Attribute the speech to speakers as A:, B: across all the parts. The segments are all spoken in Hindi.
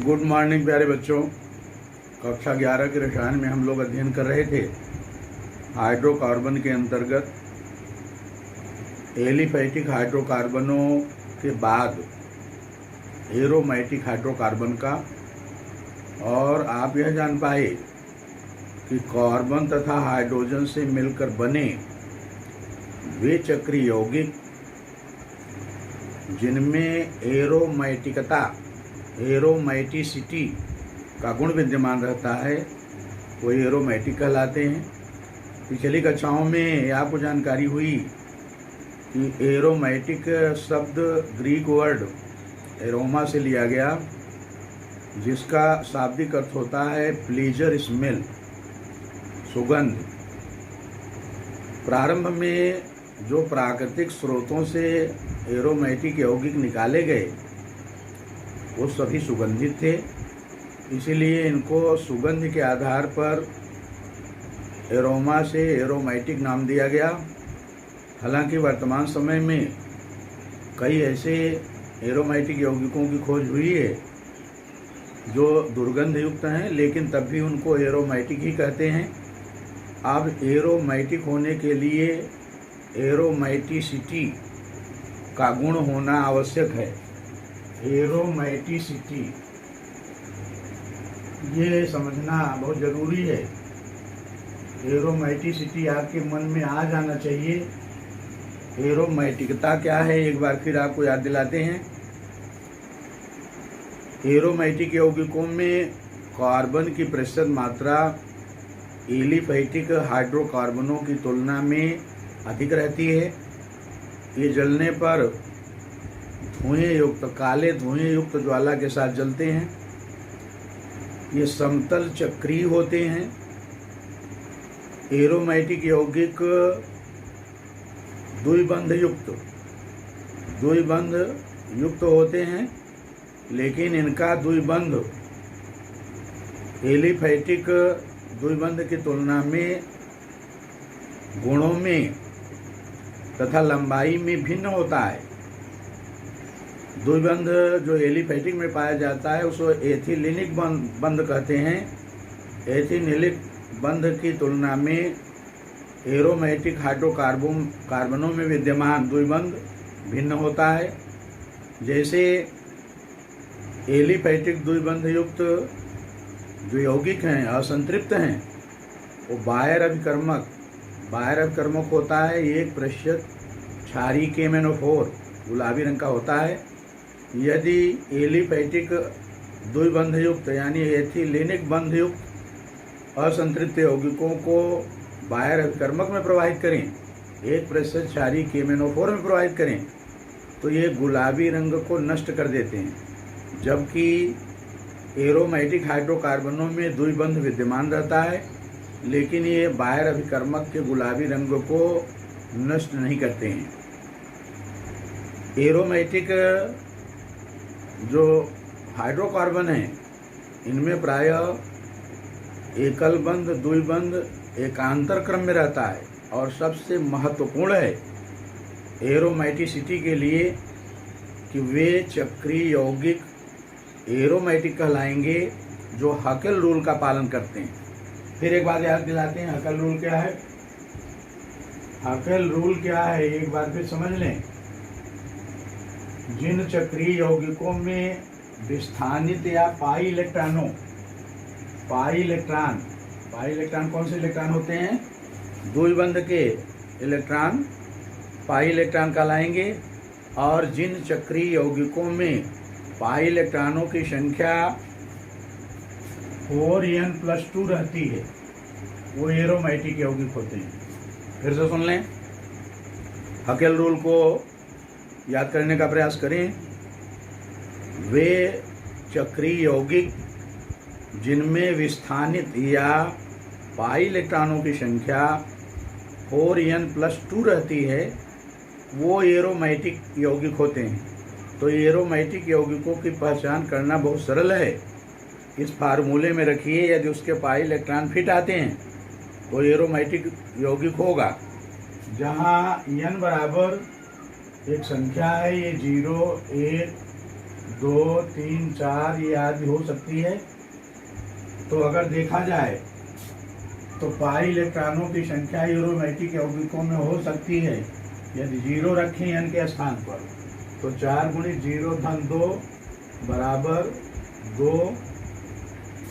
A: गुड मॉर्निंग प्यारे बच्चों। कक्षा 11 के रसायन में हम लोग अध्ययन कर रहे थे हाइड्रोकार्बन के अंतर्गत एलिफैटिक हाइड्रोकार्बनों के बाद एरोमेटिक हाइड्रोकार्बन का। और आप यह जान पाए कि कार्बन तथा हाइड्रोजन से मिलकर बने वे चक्रीय यौगिक जिनमें एरोमेटिसिटी का गुण विद्यमान रहता है वो एरोमेटिक कहलाते हैं। पिछली कक्षाओं में आपको जानकारी हुई कि एरोमेटिक शब्द ग्रीक वर्ड एरोमा से लिया गया, जिसका शाब्दिक अर्थ होता है प्लीजर स्मेल, सुगंध। प्रारंभ में जो प्राकृतिक स्रोतों से एरोमेटिक यौगिक निकाले गए वो सभी सुगंधित थे, इसीलिए इनको सुगंध के आधार पर एरोमा से एरोमेटिक नाम दिया गया। हालांकि वर्तमान समय में कई ऐसे एरोमेटिक यौगिकों की खोज हुई है जो दुर्गंध युक्त हैं, लेकिन तब भी उनको एरोमेटिक ही कहते हैं। अब एरोमेटिक होने के लिए एरोमेटिसिटी का गुण होना आवश्यक है। एरोमेटिसिटी ये समझना बहुत ज़रूरी है। एरोमेटिसिटी आपके मन में आ जाना चाहिए। एरोमेटिकता क्या है एक बार फिर आपको याद दिलाते हैं। एरोमेटिक यौगिकों में कार्बन की प्रतिशत मात्रा एलिफैटिक हाइड्रोकार्बनों की तुलना में अधिक रहती है। ये जलने पर धुएं युक्त, काले धुएं युक्त ज्वाला के साथ जलते हैं। ये समतल चक्रीय होते हैं। एरोमेटिक यौगिक द्विबंध युक्त होते हैं, लेकिन इनका द्विबंध एलिफैटिक द्विबंध की तुलना में गुणों में तथा लंबाई में भिन्न होता है। द्विबंध जो एलिफैटिक में पाया जाता है उसको एथिलीनिक बंध कहते हैं। एथिलीनिक बंध की तुलना में एरोमेटिक हाइड्रोकार्बनों में विद्यमान द्विबंध भिन्न होता है। जैसे एलिफैटिक द्विबंध युक्त जो यौगिक हैं, असंतृप्त हैं, वो बाह्य अभिकर्मक होता है। 1% क्षारीय KMnO4 गुलाबी रंग का होता है। यदि एलिफैटिक द्विबंध युक्त यानी एथिलीनिक बंध युक्त असंतृप्त यौगिकों को बाह्य अभिकर्मक में प्रवाहित करें, 1% क्षारीय KMnO4 में प्रवाहित करें, तो ये गुलाबी रंग को नष्ट कर देते हैं। जबकि एरोमेटिक हाइड्रोकार्बनों में द्विबंध विद्यमान रहता है, लेकिन ये बाह्य अभिकर्मक के गुलाबी रंग को नष्ट नहीं करते हैं। एरोमेटिक जो हाइड्रोकार्बन हैं इनमें प्रायः एकल बंध द्विबंध एकांतर क्रम में रहता है। और सबसे महत्वपूर्ण है एरोमेटिसिटी के लिए कि वे चक्रीय यौगिक एरोमेटिक कहलाएंगे जो हकेल रूल का पालन करते हैं। फिर एक बात याद दिलाते हैं, हकेल रूल क्या है। हकेल रूल क्या है एक बार फिर समझ लें। जिन चक्रीय यौगिकों में विस्थानित या पाई इलेक्ट्रॉन कौन से इलेक्ट्रॉन होते हैं? द्विबंध के इलेक्ट्रॉन पाई इलेक्ट्रॉन कहलाएंगे। और जिन चक्रीय यौगिकों में पाई इलेक्ट्रॉनों की संख्या 4n+2 रहती है वो एरोमेटिक यौगिक होते हैं। फिर से सुन लें, हकेल रूल को याद करने का प्रयास करें। वे चक्रीय यौगिक जिनमें विस्थानित या पाई इलेक्ट्रॉनों की संख्या 4n+2 रहती है वो एरोमेटिक यौगिक होते हैं। तो एरोमेटिक यौगिकों की पहचान करना बहुत सरल है। इस फार्मूले में रखिए, यदि उसके पाई इलेक्ट्रॉन फिट आते हैं तो एरोमेटिक यौगिक होगा। जहाँ n बराबर एक संख्या है, ये 0, 1, 2, 3, 4 ये आदि हो सकती है। तो अगर देखा जाए तो पाई इलेक्ट्रॉनों की संख्या एरोमेटिक यौगिकों में हो सकती है यदि 0 रखें n के स्थान पर तो 4 गुणित 0 धन 2 बराबर 2,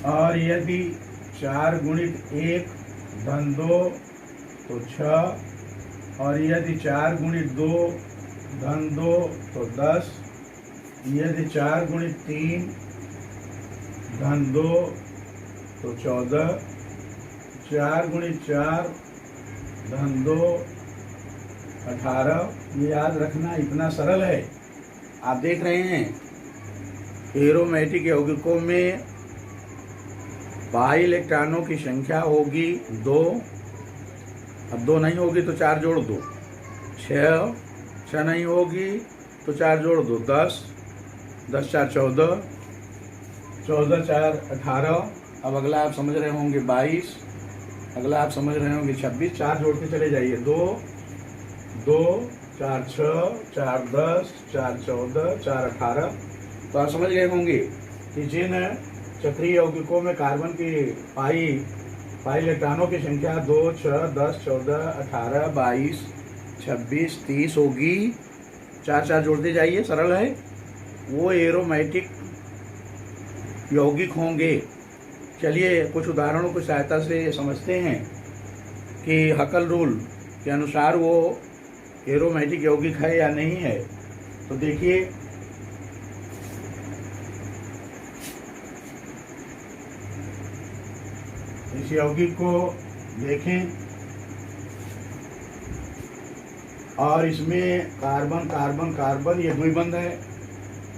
A: और यदि 4 गुणित 1 धन 2 तो 6, और यदि 4 गुणित 2 धन 2 तो 10, यदि 4 गुणित 3 धन 2 तो 14, 4 गुणित 4 धन 2 18। ये याद रखना इतना सरल है। आप देख रहे हैं एरोमेटिक यौगिकों में पाई इलेक्ट्रॉनों की संख्या होगी 2। अब 2 नहीं होगी तो 4 जोड़ दो, 6 नहीं होगी तो 4 जोड़ दो, 10, 10 4 14, 14 4 18। अब अगला आप समझ रहे होंगे 22, अगला आप समझ रहे होंगे 26। 4 जोड़ के चले जाइए, 2 2 4 6 4 10 4 14 4 18। तो आप समझ गए होंगे कि जिन चक्रीय यौगिकों में कार्बन की पाई इलेक्ट्रॉनों की संख्या 2, 6, 10, 14, 18, 22, 26, 30 होगी। 4 4 जोड़ते जाइए, सरल है। वो एरोमेटिक यौगिक होंगे। चलिए कुछ उदाहरणों की सहायता से समझते हैं कि हकल रूल के अनुसार वो एरोमेटिक यौगिक है या नहीं है। तो देखिए, इस यौगिक को देखें और इसमें कार्बन कार्बन कार्बन ये द्विबंध है,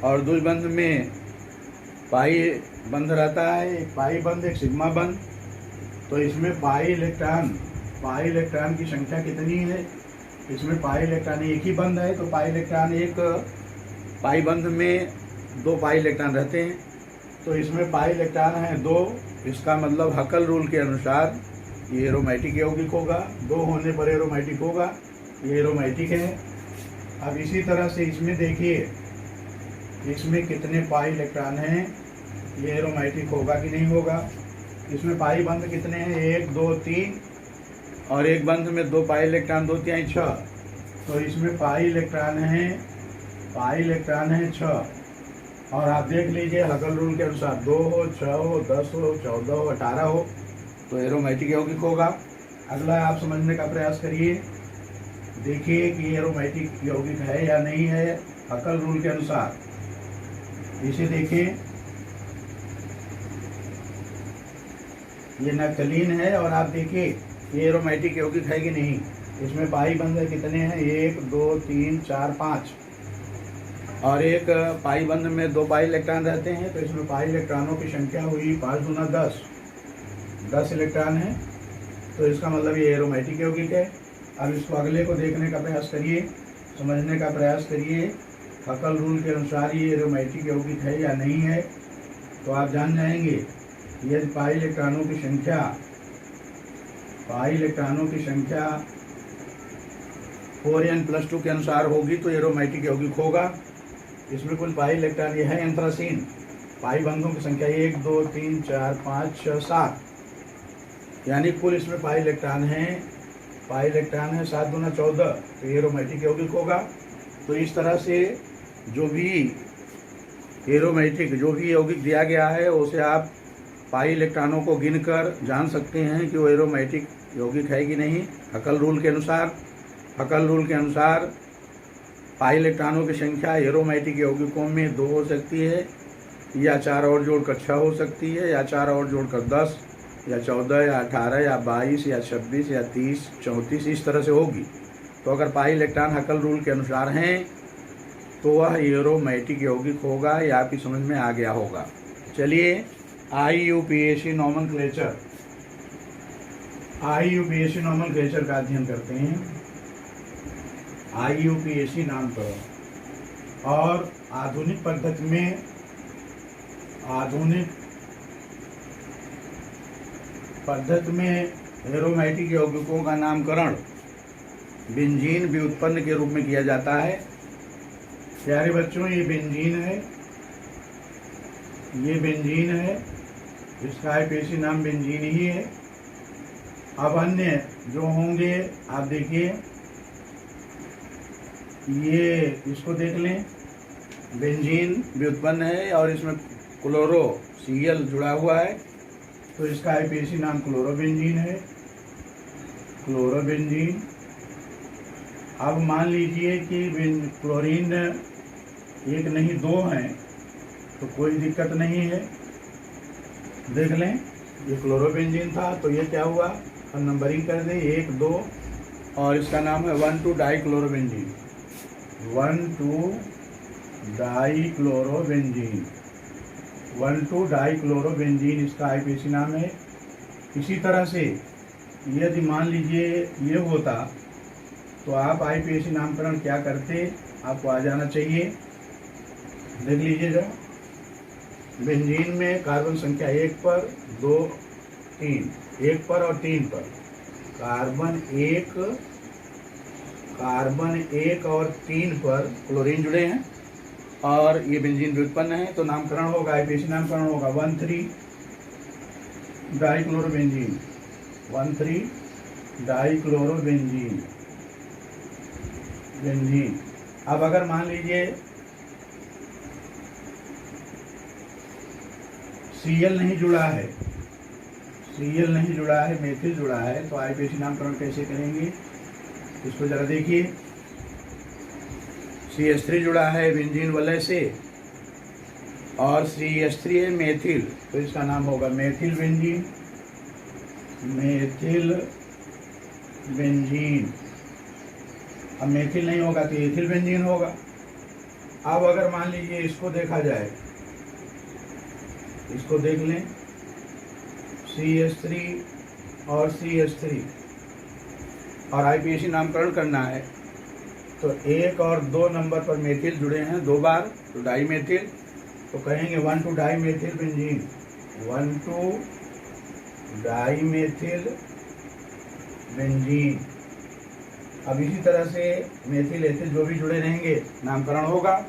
A: और द्विबंध में पाई बंध रहता है, एक पाई बंध एक सिग्मा बंध। तो इसमें पाई इलेक्ट्रॉन की संख्या कितनी है? इसमें पाई इलेक्ट्रॉन एक ही बंध है, तो पाई इलेक्ट्रॉन एक पाई बंध में 2 पाई इलेक्ट्रॉन रहते हैं। तो इसमें पाई इलेक्ट्रॉन है 2। इसका मतलब हकल रूल के अनुसार ये एरोमेटिक यौगिक होगा। 2 होने पर एरोमेटिक होगा, ये एरोमेटिक है। अब इसी तरह से इसमें देखिए, इसमें कितने पाई इलेक्ट्रॉन हैं, ये एरोमेटिक होगा कि नहीं होगा। इसमें पाई बंध कितने हैं? 1 2 3, और एक बंध में 2 पाई इलेक्ट्रॉन 2 3 6। तो इसमें पाई इलेक्ट्रॉन है 6। और आप देख लीजिए हकल रूल के अनुसार 2 हो, 6 हो, 10 हो, 14 हो, 18 हो, तो एरोमेटिक यौगिक होगा। अगला आप समझने का प्रयास करिए, देखिए कि एरोमेटिक यौगिक है या नहीं है हकल रूल के अनुसार। इसे देखिए, ये नक्तलीन है, और आप देखिए ये एरोमेटिक यौगिक है कि नहीं। इसमें पाई बंध कितने हैं? 1 2 3 4 5, और एक पाई बंध में 2 पाई इलेक्ट्रॉन रहते हैं। तो इसमें पाई इलेक्ट्रॉनों की संख्या हुई 5 दूना 10 इलेक्ट्रॉन है। तो इसका मतलब ये एरोमेटिक यौगिक है। अब इसको अगले को देखने का प्रयास करिए, समझने का प्रयास करिए, हकल रूल के अनुसार ये एरोमेटिक यौगिक है या नहीं है। तो आप जान जाएंगे यदि पाई इलेक्ट्रॉनों की संख्या 4n+2 के अनुसार होगी तो एरोमेटिक यौगिक होगा। इसमें कुल पाई इलेक्ट्रॉन ये है एंथ्रासीन। पाई बंधों की संख्या 1 2 3 4 5 6 7, यानी कुल इसमें पाई इलेक्ट्रॉन है 7 दूना 14, तो एरोमेटिक यौगिक होगा। तो इस तरह से जो भी यौगिक दिया गया है उसे आप पाई इलेक्ट्रॉनों को गिनकर जान सकते हैं कि वो एरोमेटिक यौगिक है कि नहीं। हकल रूल के अनुसार पाई इलेक्ट्रॉनों की संख्या एरोमेटिक यौगिकों में 2 हो सकती है, या 4 और जोड़कर 6 हो सकती है, या 4 और जोड़कर 10, या 14, या 18, या 22, या 26, या 30, 34, इस तरह से होगी। तो अगर पाई इलेक्ट्रॉन हकल रूल के अनुसार हैं तो वह एरोमेटिक यौगिक होगा। यह आपकी समझ में आ गया होगा। चलिए IUPAC नॉमेनक्लेचर का अध्ययन करते हैं। IUPAC नामकरण। और आधुनिक पद्धति में एरोमेटिक यौगिकों का नामकरण बेंजीन व्युत्पन्न के रूप में किया जाता है। प्यारे बच्चों, ये बेंजीन है ये बेंजीन है, इसका आईपीएसी नाम बेंजीन ही है। अब अन्य जो होंगे आप देखिए, ये इसको देख लें, बेंजीन भी उत्पन्न है और इसमें क्लोरो Cl जुड़ा हुआ है, तो इसका आईपीएसी नाम क्लोरोबेंजीन है, क्लोरोबेंजीन। अब मान लीजिए कि क्लोरीन एक नहीं दो हैं, तो कोई दिक्कत नहीं है। देख लें, ये क्लोरोबेंजीन था, तो ये क्या हुआ, हम नंबरिंग कर दें 1 2, और इसका नाम है 1,2 डाइक्लोरोबेंजीन, 1,2 डाइक्लोरोबेंजीन, 1,2 डाइक्लोरोबेंजीन इसका आईपीएसी नाम है। इसी तरह से यदि मान लीजिए ये होता, तो आप आईपीएसी नामकरण क्या करते, आपको आ जाना चाहिए। देख लीजिएगा, बेंजीन में कार्बन संख्या 1 पर 2 3, 1 पर और 3 पर कार्बन 1 और 3 पर क्लोरीन जुड़े हैं और ये बेंजीन भी उत्पन्न है, तो नामकरण होगा, आईपीएसी नामकरण होगा 1,3 डाइक्लोरोबेंजीन, 1,3 डाइक्लोरोबेंजीन बेंजीन। अब अगर मान लीजिए Cl नहीं जुड़ा है, Cl नहीं जुड़ा है, मेथिल जुड़ा है, तो आईपीएसी नामकरण कैसे करेंगे, इसको जरा देखिए। CH3 जुड़ा है बेंजीन वलय से और CH3 है मेथिल, तो इसका नाम होगा मेथिल बेंजीन, मेथिल बेंजीन। अब मेथिल नहीं होगा तो एथिल बेंजीन होगा। अब अगर मान लीजिए इसको देखा जाए, इसको देख लें, CH3 और CH3 और आईपीएसी नामकरण करना है, तो 1 और 2 नंबर पर मेथिल जुड़े हैं 2 बार, तो डाई मेथिल, तो कहेंगे 1,2 di methyl benzene, 1,2 di methyl benzene. अब इसी तरह से मेथिल एथिल जो भी जुड़े रहेंगे नामकरण होगा।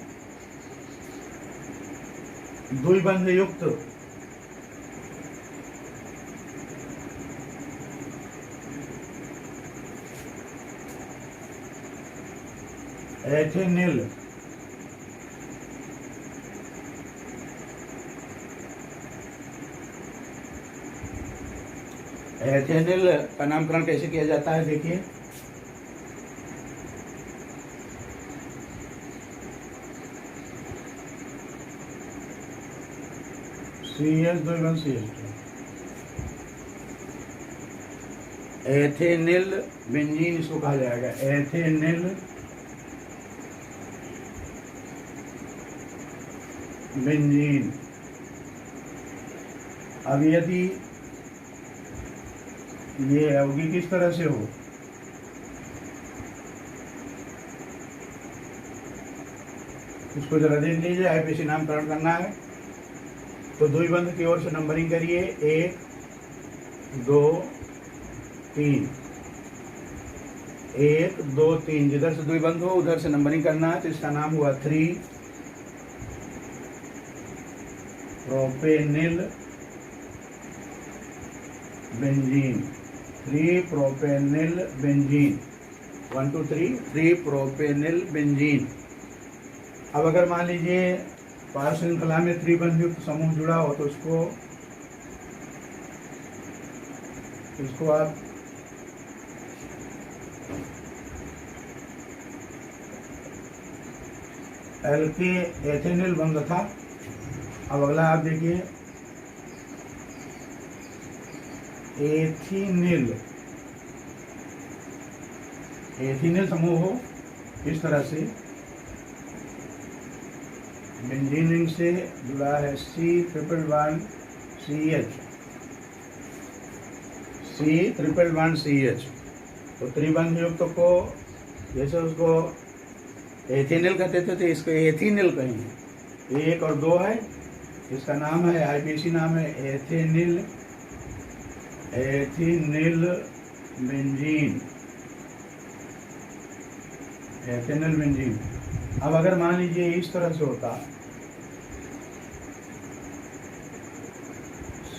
A: द्विबंध युक्त एथेनिल, एथेनिल का नामकरण कैसे किया जाता है, देखिए। CH द्विबंध CH2, एथेनिल बेंजीन इसको कहा जाएगा, एथेनिल बेंजीन। अब यदि ये यौगिक किस तरह से हो, इसको जरा देख लीजिए, आईपीएसी नामकरण करना है, तो द्विबंध की ओर से नंबरिंग करिए, 1 2 3, 1 2 3, जिधर से द्विबंध हो उधर से नंबरिंग करना है, तो इसका नाम हुआ 3 प्रोपेनिल बेंजीन, 3 प्रोपेनिल बेंजीन, 1 2 3 प्रोपेनिल बेंजीन। अब अगर मान लीजिए पार श्रृंखला में त्रिबंध युक्त समूह जुड़ा हो, तो इसको आप एल्के एथेनिल बंध था। अब अगला आप देखिए, एथिनिल, एथिनिल समूह हो इस तरह से बेंजीन रिंग से जुड़ा है C111CH, तो त्रिबंध युक्त को जैसे उसको एथिनिल कहते थे, तो इसको एथिनिल कहेंगे। 1 और 2 है, इसका नाम है, आईपीएसी नाम है एथिनिल बेंजीन, एथिनिल बेंजीन। अब अगर मान लीजिए इस तरह से होता,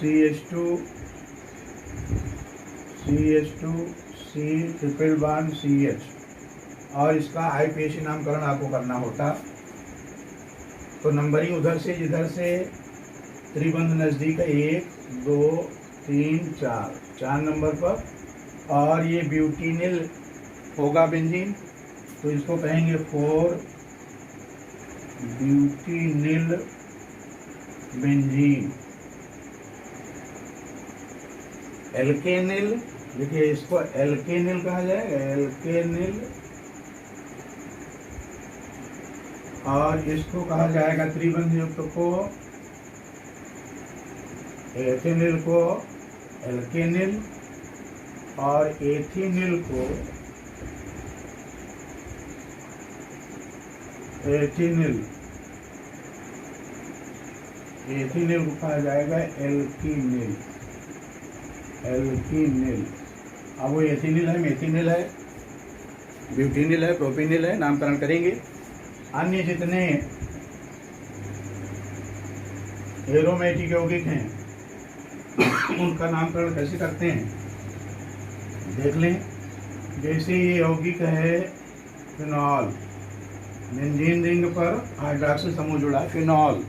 A: CH2 C triple bond CH, और इसका IPAC नामकरण आपको करना होता। तो नंबरिंग उधर से जिधर से त्रिबंध नज़दीक है, 1 2 3 4 नंबर पर। और ये ब्यूटिनिल होगा बेंजीन, तो इसको कहेंगे 4 ब्यूटिनिल बेंजीन। एल्केनिल, देखिए इसको एल्केनिल कहा जाएगा, एल्केनिल। और इसको कहा जाएगा त्रिबंध युक्त को, एथेनिल को एल्केनिल, और एथिनिल को एथिनिल। एथिनिल को कहा जाएगा एल्कीनिल, एल्कीनिल। अब वो एथिनिल है, मेथिनिल है, ब्यूटिनिल है, प्रोपिनिल है, नामकरण करेंगे। अन्य जितने एरोमेटिक यौगिक हैं उनका नामकरण कैसे करते हैं देख लें। जैसे ये यौगिक है फिनॉल, बेंजीन रिंग पर हाइड्रॉक्सिल समूह जुड़ा है, फिनॉल।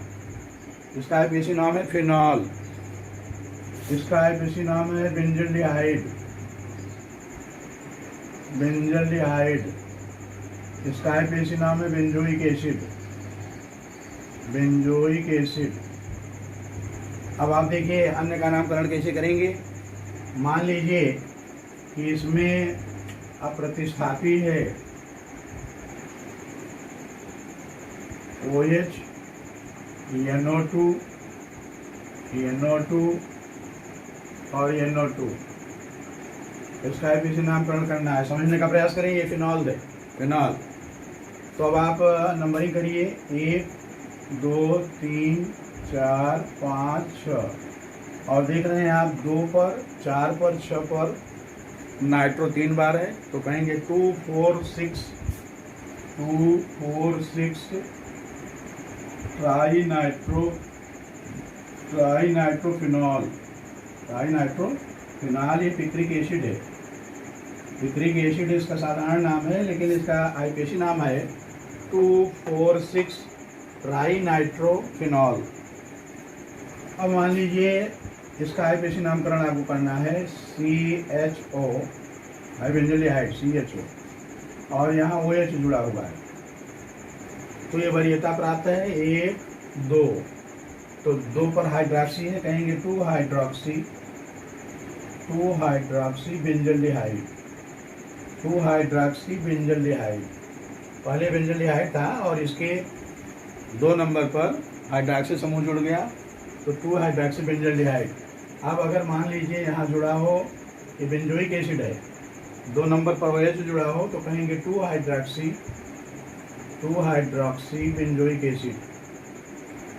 A: इसका IPAC नाम है फिनॉल। इसका IPAC नाम है बेंजल्डिहाइड, बेंजल्डिहाइड। इसका IPAC नाम है बेंजोइक एसिड, बेंजोइक एसिड। अब आप देखिए अन्य का नामकरण कैसे करेंगे। मान लीजिए कि इसमें अप्रतिस्थापी है OH, NO2 और NO2। इसका IPAC नामकरण करना है, समझने का प्रयास करें। ये फिनॉल है, फिनॉल। तो अब आप नंबरिंग करिए, 1 2 3 4 5 6, और देख रहे हैं आप 2 पर 4 पर 6 पर नाइट्रो 3 बार है, तो कहेंगे 2 4 6 ट्राई नाइट्रोफिनॉल, ट्राई नाइट्रोफिनॉल। ये पिक्रिक एसिड है, पिक्रिक एसिड इसका साधारण नाम है, लेकिन इसका IPAC नाम है 2,4,6 ट्राई नाइट्रोफिनॉल। अब मान लीजिए इसका IPAC नामकरण आपको करना है CHO, बेंजोलिहाइड CHO, और यहाँ OH जुड़ा हुआ है, तो ये वरीयता प्राप्त है 1 2। तो 2 पर हाइड्रॉक्सी है, कहेंगे 2 हाइड्रॉक्सी बेंजल्डिहाइड, 2 हाइड्रॉक्सी बेंजल्डिहाइड। पहले बेंजल्डिहाइड था और इसके 2 नंबर पर हाइड्रॉक्सी समूह जुड़ गया, तो 2 हाइड्रॉक्सी बेंजल्डिहाइड। अब अगर मान लीजिए यहाँ जुड़ा हो ये बेंजोइक एसिड है, 2 नंबर पर OH जुड़ा हो, तो कहेंगे 2 hydroxy benzoic acid,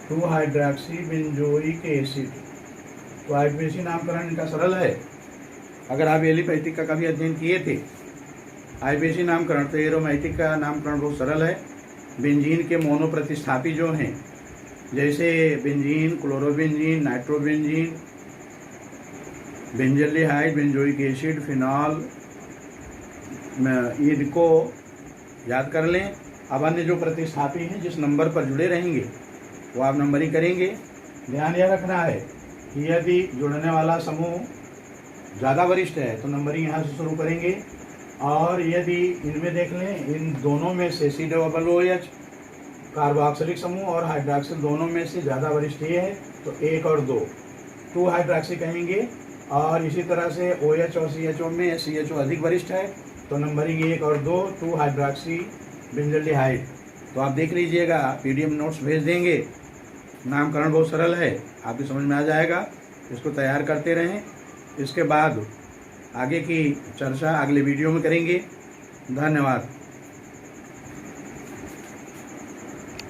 A: 2 hydroxy benzoic acid. तो IPAC नामकरण इनका सरल है। अगर आप एलिफैटिक का कभी अध्ययन किए थे, IPAC नामकरण, तो एरोमेटिक का नामकरण बहुत सरल है। बेंजीन के मोनो प्रतिस्थापी जो हैं, जैसे benzene, chlorobenzene, nitrobenzene, benzaldehyde, benzoic acid, phenol, इनको याद कर लें। अब अन्य जो प्रतिस्थापी हैं जिस नंबर पर जुड़े रहेंगे वो आप नंबरिंग करेंगे। ध्यान यह रखना है कि यदि जुड़ने वाला समूह ज़्यादा वरिष्ठ है तो नंबरिंग यहाँ से शुरू करेंगे, और यदि इनमें देख लें, इन दोनों में से COOH कार्बोक्सिलिक समूह और हाइड्रॉक्सिल दोनों में से ज़्यादा वरिष्ठ ये है, तो 1 और 2 हाइड्रॉक्सी कहेंगे। और इसी तरह से OH और CHO में CHO अधिक वरिष्ठ है, तो नंबरिंग 1 और 2 हाइड्रॉक्सी बेंजल्डिहाइड। तो आप देख लीजिएगा, PDF नोट्स भेज देंगे। नामकरण बहुत सरल है, आपकी समझ में आ जाएगा। इसको तैयार करते रहें। इसके बाद आगे की चर्चा अगले वीडियो में करेंगे। धन्यवाद।